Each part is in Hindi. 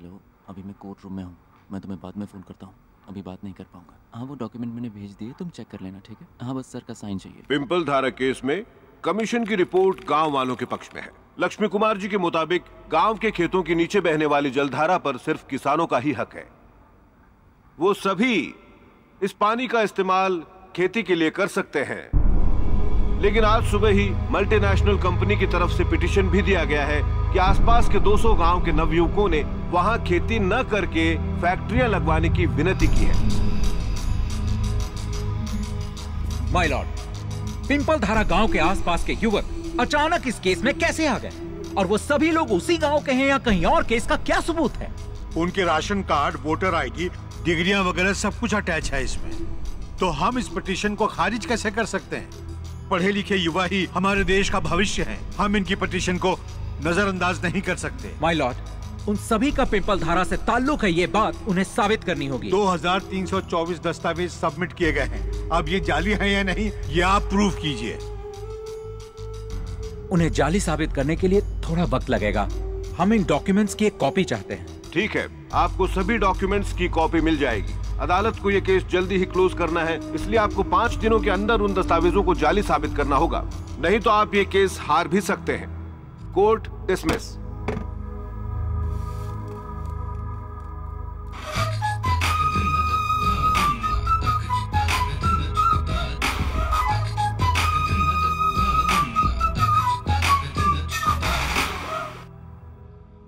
हेलो, अभी मैं कोर्ट रूम में हूँ, मैं तुम्हें बाद में फ़ोन करता हूँ, अभी बात नहीं कर पाऊंगा। हाँ, वो डॉक्यूमेंट मैंने भेज दिए, तुम चेक कर लेना, ठीक है? हाँ, बस सर का साइन चाहिए। पिंपल धारा केस में कमीशन की रिपोर्ट गांव वालों के पक्ष में है। लक्ष्मी कुमार जी के मुताबिक गांव के खेतों के नीचे बहने वाली जलधारा पर सिर्फ किसानों का ही हक है। वो सभी इस पानी का इस्तेमाल खेती के लिए कर सकते हैं, लेकिन आज सुबह ही मल्टीनेशनल कंपनी की तरफ से पिटीशन भी दिया गया है कि आसपास के 200 गांव के नवयुवकों ने वहां खेती न करके फैक्ट्रियां लगवाने की विनती की है। माय लॉर्ड, पिंपल धारा गांव के आसपास के युवक अचानक इस केस में कैसे आ गए? और वो सभी लोग उसी गांव के हैं या कहीं और के? इसका क्या सबूत है? उनके राशन कार्ड, वोटर आईडी, डिग्रियां वगैरह सब कुछ अटैच है इसमें। तो हम इस पिटीशन को खारिज कैसे कर सकते हैं? पढ़े लिखे युवा ही हमारे देश का भविष्य हैं। हम इनकी पिटीशन को नजरअंदाज नहीं कर सकते। माय लॉर्ड, उन सभी का पिंपल धारा से ताल्लुक है, ये बात उन्हें साबित करनी होगी। 2324 दस्तावेज सबमिट किए गए हैं। अब ये जाली है या नहीं, ये आप प्रूव कीजिए। उन्हें जाली साबित करने के लिए थोड़ा वक्त लगेगा। हम इन डॉक्यूमेंट्स की एक कॉपी चाहते हैं। ठीक है, आपको सभी डॉक्यूमेंट्स की कॉपी मिल जाएगी। अदालत को यह केस जल्दी ही क्लोज करना है, इसलिए आपको 5 दिनों के अंदर उन दस्तावेजों को जाली साबित करना होगा, नहीं तो आप ये केस हार भी सकते हैं। Court dismiss.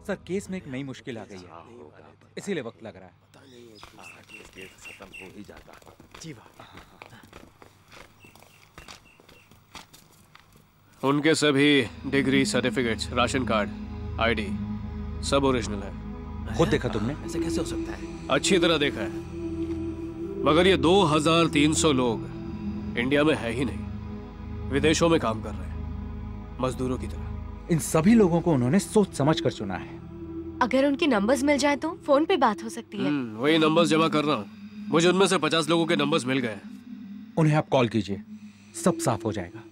सर, केस में एक नई मुश्किल आ गई है, इसीलिए वक्त लग रहा है। खत्म हो ही जाता। जी वाह। उनके सभी degree, certificates, ration card, ID सब ओरिजिनल है। खुद देखा तुमने? ऐसे कैसे हो सकता है? अच्छी तरह देखा है, मगर ये 2300 लोग इंडिया में है ही नहीं, विदेशों में काम कर रहे हैं मजदूरों की तरह। इन सभी लोगों को उन्होंने सोच समझ कर चुना है। अगर उनके नंबर्स मिल जाए तो फोन पे बात हो सकती है। वही नंबर्स जमा कर रहा हूँ। मुझे उनमें से 50 लोगों के नंबर्स मिल गए। उन्हें आप कॉल कीजिए, सब साफ हो जाएगा।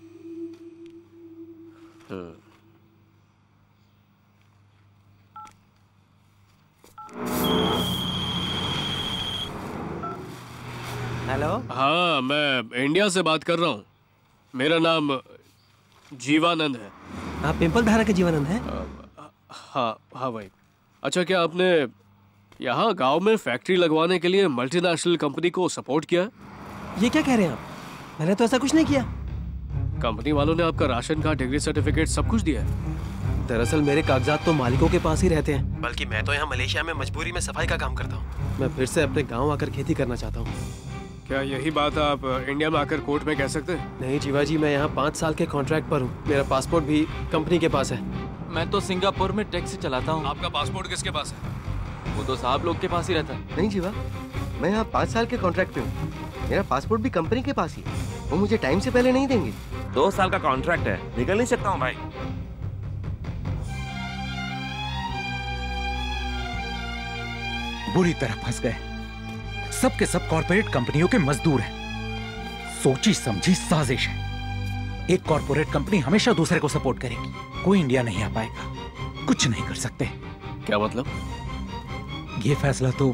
हेलो। हाँ, मैं इंडिया से बात कर रहा हूँ। मेरा नाम जीवानंद है। आप पिंपल धारा के जीवानंद हैं? हाँ भाई। अच्छा, क्या आपने यहाँ गांव में फैक्ट्री लगवाने के लिए मल्टीनेशनल कंपनी को सपोर्ट किया? ये क्या कह रहे हैं आप? मैंने तो ऐसा कुछ नहीं किया। कंपनी वालों ने आपका राशन कार्ड, डिग्री सर्टिफिकेट सब कुछ दिया है। दरअसल मेरे कागजात तो मालिकों के पास ही रहते हैं, बल्कि मैं तो यहाँ मलेशिया में मजबूरी में सफाई का काम करता हूँ। मैं फिर से अपने गाँव आकर खेती करना चाहता हूँ। क्या यही बात आप इंडिया में आकर कोर्ट में कह सकते हैं? नहीं जीवा जी, मैं यहाँ 5 साल के कॉन्ट्रैक्ट पर हूँ। मेरा पासपोर्ट भी कंपनी के पास है। मैं तो सिंगापुर में टैक्सी चलाता हूँ। आपका पासपोर्ट किसके पास है? वो तो साहब लोग के पास ही रहता है। नहीं जीवा, मैं यहाँ 5 साल के कॉन्ट्रैक्ट पे हूँ। मेरा पासपोर्ट भी कंपनी के पास ही है। वो मुझे टाइम से पहले नहीं देंगे। 2 साल का कॉन्ट्रैक्ट है, निकल नहीं सकता हूँ भाई। बुरी तरह फंस गए। सब के सब कॉर्पोरेट कंपनियों के मजदूर हैं। सोची समझी साजिश है। एक कॉर्पोरेट कंपनी हमेशा दूसरे को सपोर्ट करेगी। कोई इंडिया नहीं आ पाएगा, कुछ नहीं कर सकते। क्या मतलब? ये फैसला तो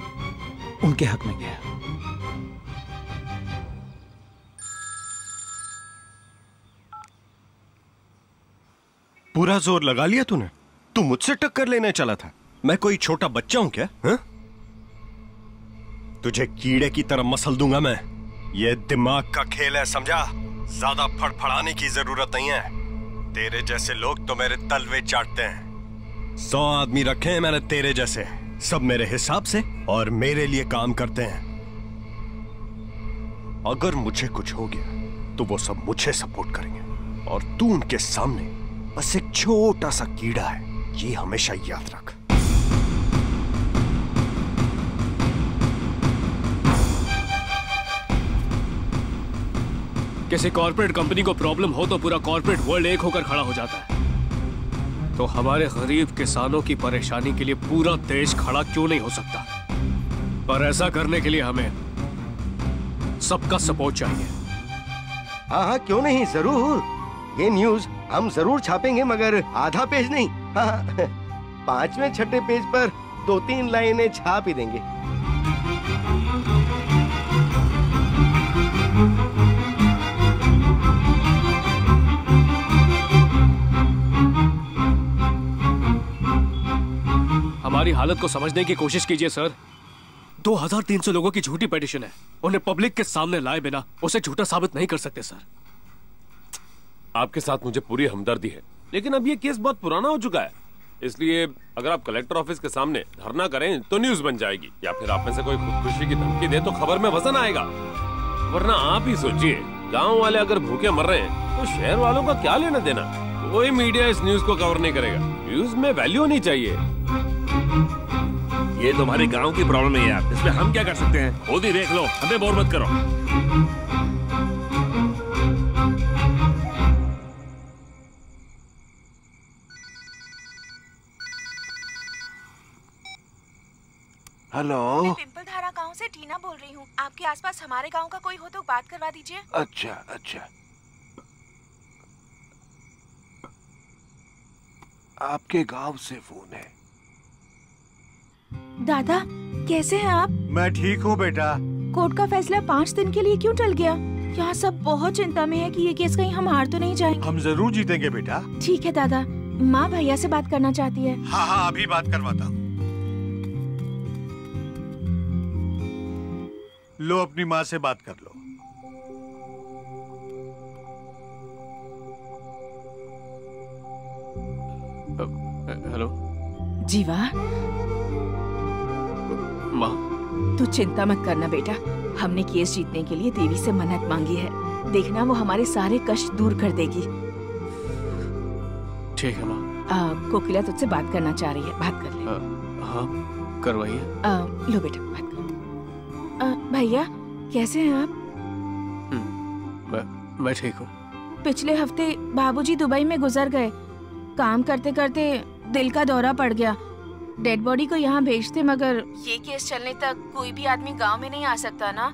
उनके हक में गया। पूरा जोर लगा लिया तूने। तू मुझसे टक्कर लेने चला था। मैं कोई छोटा बच्चा हूं क्या? हा? तुझे कीड़े की तरह मसल दूंगा मैं। ये दिमाग का खेल है, समझा? ज्यादा फड़फड़ाने की जरूरत नहीं है। तेरे जैसे लोग तो मेरे तलवे चाटते हैं। 100 आदमी रखे हैं मैंने तेरे जैसे, सब मेरे हिसाब से और मेरे लिए काम करते हैं। अगर मुझे कुछ हो गया तो वो सब मुझे सपोर्ट करेंगे और तू उनके सामने बस एक छोटा सा कीड़ा है, ये हमेशा याद रख। किसी कॉर्पोरेट कंपनी को प्रॉब्लम हो तो पूरा कॉर्पोरेट वर्ल्ड एक होकर खड़ा हो जाता है। तो हमारे गरीब किसानों की परेशानी के लिए पूरा देश खड़ा क्यों नहीं हो सकता? पर ऐसा करने के लिए हमें सबका सपोर्ट चाहिए। हाँ हाँ, क्यों नहीं, जरूर। ये न्यूज हम जरूर छापेंगे, मगर आधा पेज नहीं। हाँ, 5वें 6ठे पेज पर 2-3 लाइनें छाप ही देंगे। हमारी हालत को समझने की कोशिश कीजिए सर। 2300 लोगों की झूठी पिटीशन है, उन्हें पब्लिक के सामने लाए बिना उसे झूठा साबित नहीं कर सकते सर। आपके साथ मुझे पूरी हमदर्दी है, लेकिन अब ये केस बहुत पुराना हो चुका है, इसलिए अगर आप कलेक्टर ऑफिस के सामने धरना करें तो न्यूज बन जाएगी, या फिर आप में से कोई खुदकुशी की धमकी दे तो खबर में वजन आएगा। वरना आप ही सोचिए, गांव वाले अगर भूखे मर रहे हैं तो शहर वालों का क्या लेना देना। कोई मीडिया इस न्यूज को कवर नहीं करेगा, न्यूज में वैल्यू होनी चाहिए। ये तुम्हारे गांव की प्रॉब्लम है यार, इसमें हम क्या कर सकते हैं? खुद ही देख लो, हमें बोर मत करो। हेलो, मैं पिंपल धारा गांव से टीना बोल रही हूँ। आपके आसपास हमारे गांव का कोई हो तो बात करवा दीजिए। अच्छा अच्छा, आपके गांव से फोन है। दादा कैसे हैं आप? मैं ठीक हूँ बेटा। कोर्ट का फैसला 5 दिन के लिए क्यों टल गया? यहाँ सब बहुत चिंता में है कि ये केस कहीं हम हार तो नहीं जाएंगे। हम जरूर जीतेंगे बेटा। ठीक है दादा, माँ भैया से बात करना चाहती है। हाँ हाँ, अभी बात करवाता हूँ। लो, अपनी माँ से बात कर लो। हेलो जीवा। माँ, तू चिंता मत करना बेटा, हमने केस जीतने के लिए देवी से मन्नत मांगी है। देखना वो हमारे सारे कष्ट दूर कर देगी। ठीक है माँ। कोकिला तुझसे बात करना चाह रही है, बात कर ले। हाँ करवाइए। लो बेटा बात कर। भैया कैसे हैं आप? मैं ठीक हूँ। पिछले हफ्ते बाबूजी दुबई में गुजर गए। काम करते करते दिल का दौरा पड़ गया। डेड बॉडी को यहाँ भेजते, मगर ये केस चलने तक कोई भी आदमी गांव में नहीं आ सकता ना,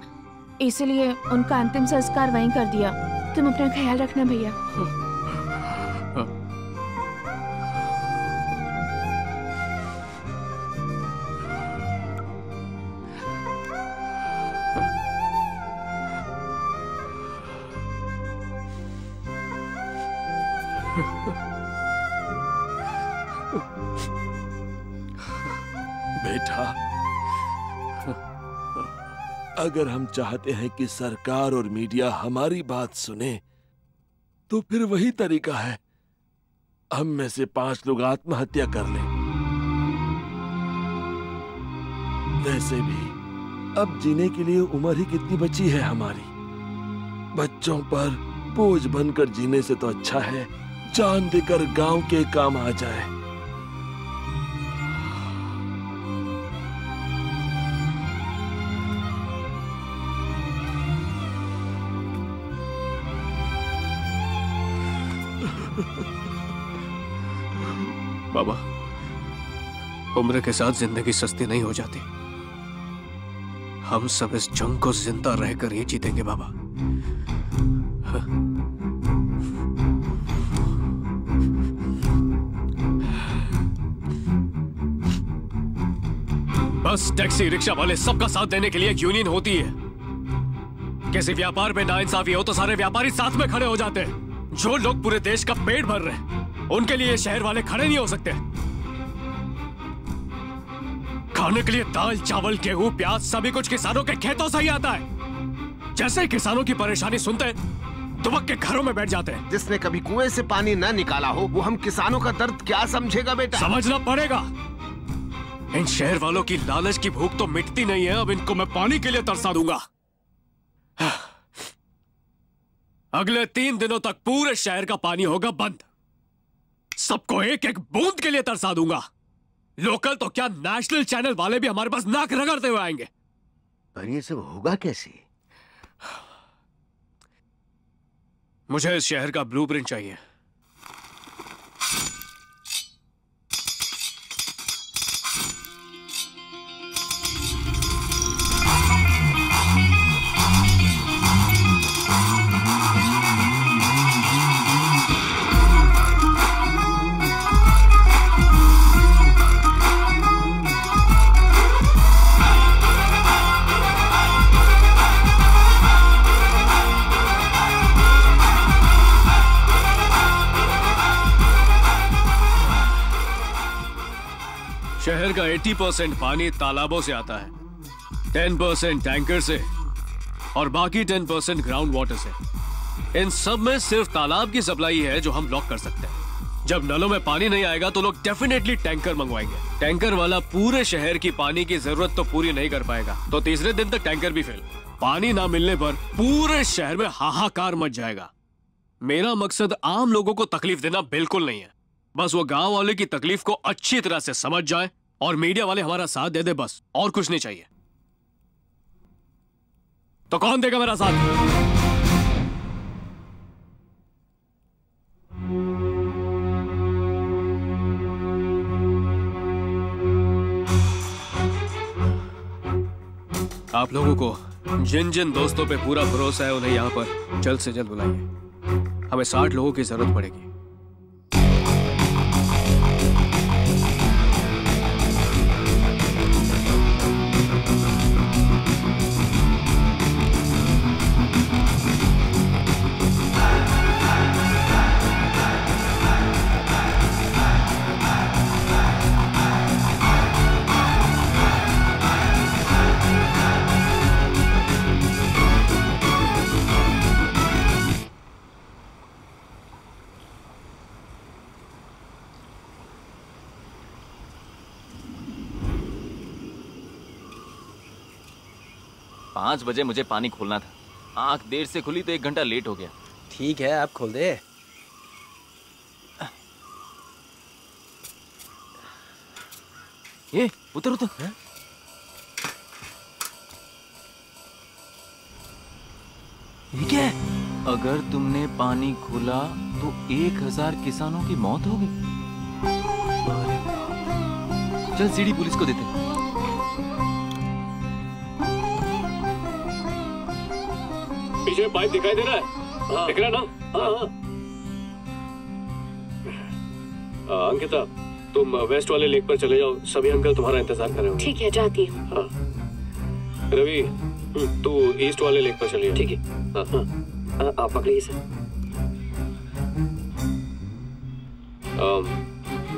इसलिए उनका अंतिम संस्कार वहीं कर दिया। तुम अपना ख्याल रखना भैया। बेटा, अगर हम चाहते हैं कि सरकार और मीडिया हमारी बात सुने तो फिर वही तरीका है, हम में से 5 लोग आत्महत्या कर लें। वैसे भी अब जीने के लिए उम्र ही कितनी बची है हमारी। बच्चों पर बोझ बनकर जीने से तो अच्छा है जान देकर गांव के काम आ जाए। बाबा, उम्र के साथ जिंदगी सस्ती नहीं हो जाती। हम सब इस जंग को जिंदा रहकर ही जीतेंगे बाबा। बस टैक्सी रिक्शा वाले सबका साथ देने के लिए एक यूनियन होती है। किसी व्यापार में नाइंसाफी हो तो सारे व्यापारी साथ में खड़े हो जाते हैं। जो लोग पूरे देश का पेट भर रहे हैं उनके लिए शहर वाले खड़े नहीं हो सकते। खाने के लिए दाल चावल गेहूं प्याज सभी कुछ किसानों के खेतों से ही आता है। जैसे ही किसानों की परेशानी सुनते हैं दुबक के घरों में बैठ जाते हैं। जिसने कभी कुएं से पानी न निकाला हो वो हम किसानों का दर्द क्या समझेगा बेटा? समझना पड़ेगा। इन शहर वालों की लालच की भूख तो मिटती नहीं है। अब इनको मैं पानी के लिए तरसा दूंगा। अगले 3 दिनों तक पूरे शहर का पानी होगा बंद। सबको एक एक बूंद के लिए तरसा दूंगा। लोकल तो क्या, नेशनल चैनल वाले भी हमारे पास नाक रगड़ते हुए आएंगे। पर ये सब होगा कैसे? मुझे इस शहर का ब्लूप्रिंट चाहिए। 80% पानी तालाबों से आता है, 10% टैंकर से और बाकी 10% ग्राउंड वाटर से। इन सब में सिर्फ तालाब की सप्लाई है जो हम ब्लॉक कर सकते हैं। जब नलों में पानी नहीं आएगा तो लोग डेफिनेटली टैंकर मंगवाएंगे। टैंकर वाला पूरे शहर की पानी की जरूरत तो पूरी नहीं कर पाएगा, तो तीसरे दिन तक टैंकर भी फेल। पानी ना मिलने पर पूरे शहर में हाहाकार मच जाएगा। मेरा मकसद आम लोगों को तकलीफ देना बिल्कुल नहीं है, बस वो गांव वाले की तकलीफ को अच्छी तरह से समझ जाए और मीडिया वाले हमारा साथ दे दे, बस और कुछ नहीं चाहिए। तो कौन देगा मेरा साथ? आप लोगों को जिन जिन दोस्तों पे पूरा भरोसा है उन्हें यहाँ पर जल्द से जल्द बुलाइए। हमें 60 लोगों की जरूरत पड़ेगी। पाँच बजे मुझे पानी खोलना था। आंख देर से खुली तो 1 घंटा लेट हो गया। ठीक है, आप खोल दे। ये उतर उतर। ये क्या है? अगर तुमने पानी खोला तो 1000 किसानों की मौत होगी। चल सीढ़ी पुलिस को देते। पीछे पाइप दिखाई दे रहा है? हाँ। दिख रहा ना? हाँ। अंकिता, तुम वेस्ट वाले लेक पर चले जाओ, सभी अंकल तुम्हारा इंतजार कर रहे होंगे। ठीक है, जाती हूँ। हाँ। रवि, तू ईस्ट वाले लेक पर चलिए। ठीक है। हाँ। आप पकड़िए सर।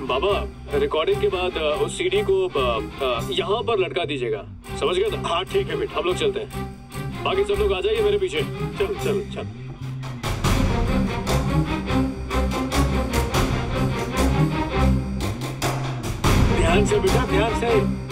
बाबा, रिकॉर्डिंग के बाद उस सीडी को यहाँ पर लटका दीजिएगा, समझ गए? हाँ ठीक है बेटा, हम लोग चलते हैं। बाकी सब लोग आ जाइए मेरे पीछे। चल चल चल। ध्यान से बेटा, ध्यान से।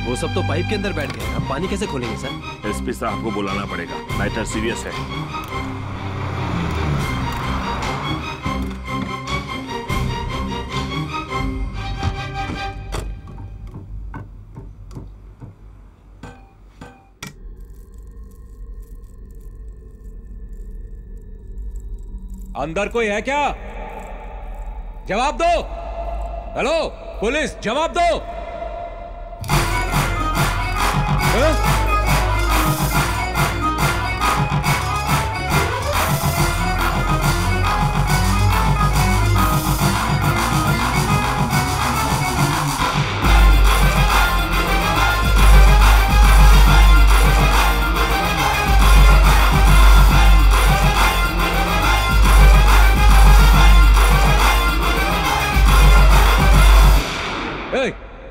वो सब तो पाइप के अंदर बैठ गए, हम पानी कैसे खोलेंगे सर? एसपी साहब को बुलाना पड़ेगा, मैटर सीरियस है। अंदर कोई है क्या? जवाब दो। हेलो पुलिस, जवाब दो।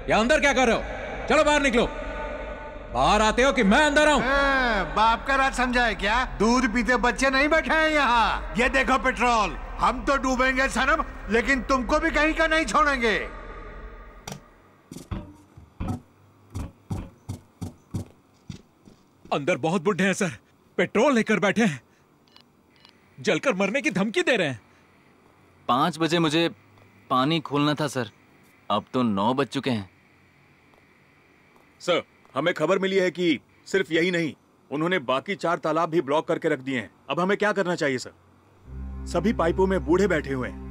यहाँ अंदर क्या कर रहे हो? चलो बाहर निकलो। बाहर आते हो कि मैं अंदर आऊं? बाप का राज समझा है क्या? दूध पीते बच्चे नहीं बैठे हैं यहाँ। ये देखो पेट्रोल, हम तो डूबेंगे सनम, लेकिन तुमको भी कहीं का नहीं छोड़ेंगे। अंदर बहुत बुड्ढे हैं सर, पेट्रोल लेकर बैठे हैं, जलकर मरने की धमकी दे रहे हैं। 5 बजे मुझे पानी खोलना था सर, अब तो 9 बज चुके हैं। सर, हमें खबर मिली है कि सिर्फ यही नहीं, उन्होंने बाकी 4 तालाब भी ब्लॉक करके रख दिए हैं। अब हमें क्या करना चाहिए सर? सभी पाइपों में बूढ़े बैठे हुए हैं।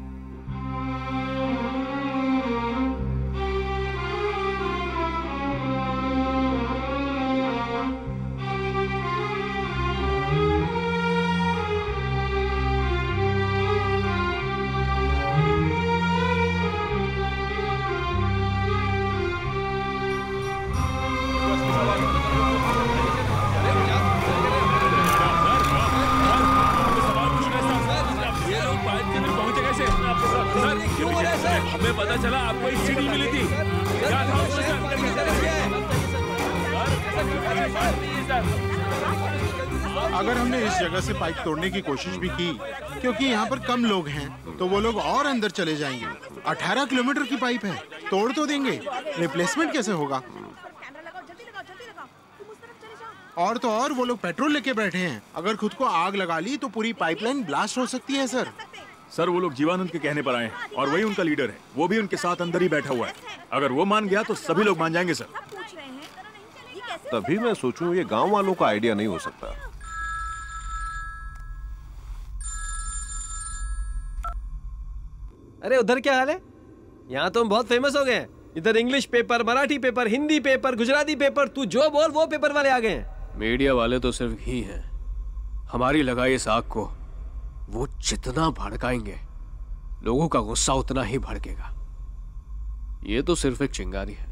पता चला आपको एक सीढ़ी मिली थी। क्या था अगर हमने इस जगह से पाइप तोड़ने की कोशिश भी की, क्योंकि यहाँ पर कम लोग हैं, तो वो लोग और अंदर चले जाएंगे। 18 किलोमीटर की पाइप है, तोड़ तो देंगे, रिप्लेसमेंट कैसे होगा? और तो और वो लोग पेट्रोल लेके बैठे हैं। अगर खुद को आग लगा ली तो पूरी पाइपलाइन ब्लास्ट हो सकती है सर। सर वो लोग जीवानंद के कहने पर आए हैं और वही उनका लीडर है। वो भी उनके साथ अंदर ही बैठा हुआ है। अगर वो मान गया तो सभी लोग मान जाएंगे सर। तभी मैं सोचूं ये गांव वालों का आइडिया नहीं हो सकता। अरे उधर क्या हाल है? यहाँ तो हम बहुत फेमस हो गए हैं। इधर English paper, Marathi paper, Hindi paper, Gujarati paper, तू जो बोल वो पेपर वाले आ गए हैं। मीडिया वाले तो सिर्फ ही हैं। हमारी लगाई इस आग को वो जितना भड़काएंगे, लोगों का गुस्सा उतना ही भड़केगा। ये तो सिर्फ एक चिंगारी है।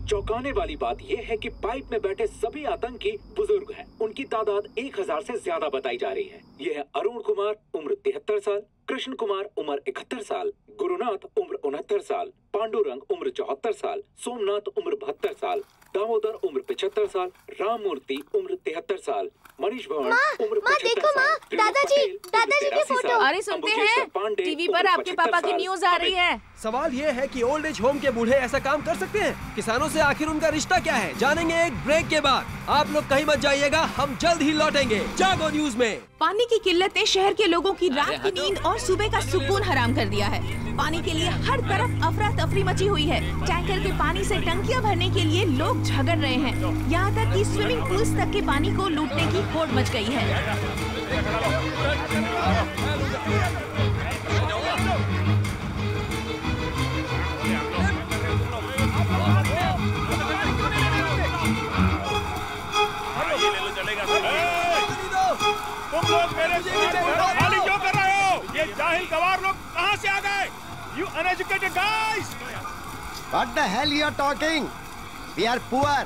चौंकाने वाली बात यह है कि पाइप में बैठे सभी आतंकी बुजुर्ग हैं। उनकी तादाद 1000 से ज्यादा बताई जा रही है। ये है अरुण कुमार उम्र 73 साल, कृष्ण कुमार उम्र 71 साल, गुरुनाथ उम्र 69 साल, पांडुरंग उम्र 74 साल, सोमनाथ उम्र 72 साल, दामोदर उम्र 75 साल, राममूर्ति उम्र 73 साल, मनीष भवन उम्र 75 साल, दादाजी की फोटो। अरे सुनते हैं टीवी पर आपके पापा की न्यूज आ रही है। सवाल ये है कि ओल्ड एज होम के बूढ़े ऐसा काम कर सकते हैं? किसानों से आखिर उनका रिश्ता क्या है? जानेंगे एक ब्रेक के बाद। आप लोग कहीं मत जाइएगा, हम जल्द ही लौटेंगे जागो न्यूज में। पानी की किल्लत ने शहर के लोगों की रात की नींद और सुबह का सुकून हराम कर दिया है। पानी के लिए हर तरफ अफरा तफरी मची हुई है। टैंकर के पानी से टंकियां भरने के लिए लोग झगड़ रहे हैं। यहाँ तक कि स्विमिंग पूल्स तक के पानी को लूटने की होड़ मच गई है। तुम लोग मेरे खाली क्यों कर रहे हो? ये जाहिल गवार लोग कहाँ से आ गए? You uneducated guys! What the hell you are talking? We are poor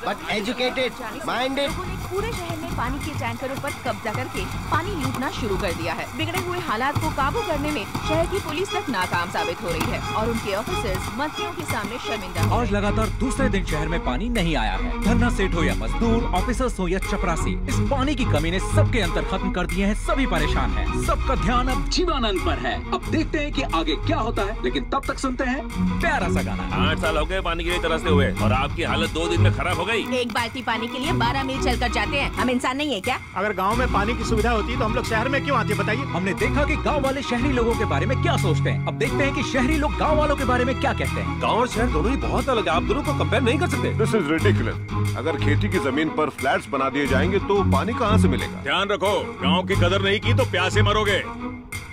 but educated, minded. पूरे शहर में पानी के टैंकरों पर कब्जा करके पानी लूटना शुरू कर दिया है। बिगड़े हुए हालात को काबू करने में शहर की पुलिस तक नाकाम साबित हो रही है और उनके ऑफिसर्स मंत्रियों के सामने शर्मिंदा हैं। आज लगातार दूसरे दिन शहर में पानी नहीं आया है। धरना सेठ हो या मजदूर, ऑफिसर्स हो या चपरासी, इस पानी की कमी ने सबके अंतर खत्म कर दिए हैं। सभी परेशान हैं। सबका ध्यान अब जीवानंद पर है। अब देखते हैं कि आगे क्या होता है, लेकिन तब तक सुनते हैं प्यारा सा गाना। 8 साल हो गए पानी के लिए तरसते हुए और आपकी हालत 2 दिन में खराब हो गई। एक बाल्टी पानी के लिए 12 मील चलकर जाते हैं। हम इंसान नहीं है क्या? अगर गांव में पानी की सुविधा होती तो हम लोग शहर में क्यों आते बताइए? हमने देखा कि गांव वाले शहरी लोगों के बारे में क्या सोचते हैं। अब देखते हैं कि शहरी लोग गांव वालों के बारे में क्या कहते हैं। गांव और शहर दोनों ही बहुत अलग है। आप दोनों को कंपेयर नहीं कर सकते। This is ridiculous. अगर खेती की जमीन पर फ्लैट्स बना दिए जाएंगे तो पानी कहाँ से मिलेगा? ध्यान रखो, गाँव की कदर नहीं की तो प्यासे मरोगे।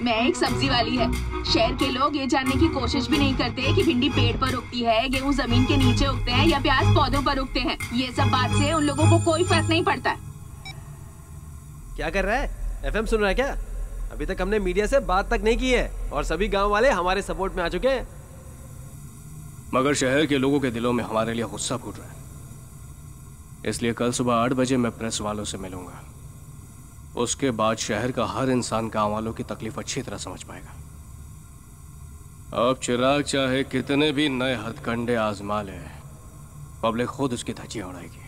मैं एक सब्जी वाली है। शहर के लोग ये जानने की कोशिश भी नहीं करते कि भिंडी पेड़ पर उगती है, गेहूं जमीन के नीचे उगते हैं या प्याज पौधों पर उगते हैं। ये सब बात से उन लोगों को कोई फर्क नहीं पड़ता। क्या कर रहा है? एफएम सुन रहा है क्या? अभी तक हमने मीडिया से बात तक नहीं की है और सभी गांव वाले हमारे सपोर्ट में आ चुके हैं। मगर शहर के लोगों के दिलों में हमारे लिए गुस्सा फूट रहा है। इसलिए कल सुबह 8 बजे मैं प्रेस वालों से मिलूंगा। उसके बाद शहर का हर इंसान गांव वालों की तकलीफ अच्छी तरह समझ पाएगा। अब चिराग चाहे कितने भी नए हथकंडे आजमा ले, पब्लिक खुद उसकी धज्जियां उड़ाएगी।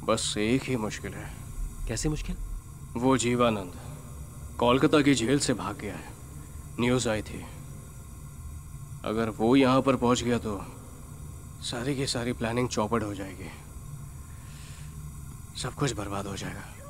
बस एक ही मुश्किल है। कैसे मुश्किल? वो जीवानंद कोलकाता की जेल से भाग गया है। न्यूज आई थी। अगर वो यहाँ पर पहुँच गया तो सारी की सारी प्लानिंग चौपट हो जाएगी, सब कुछ बर्बाद हो जाएगा।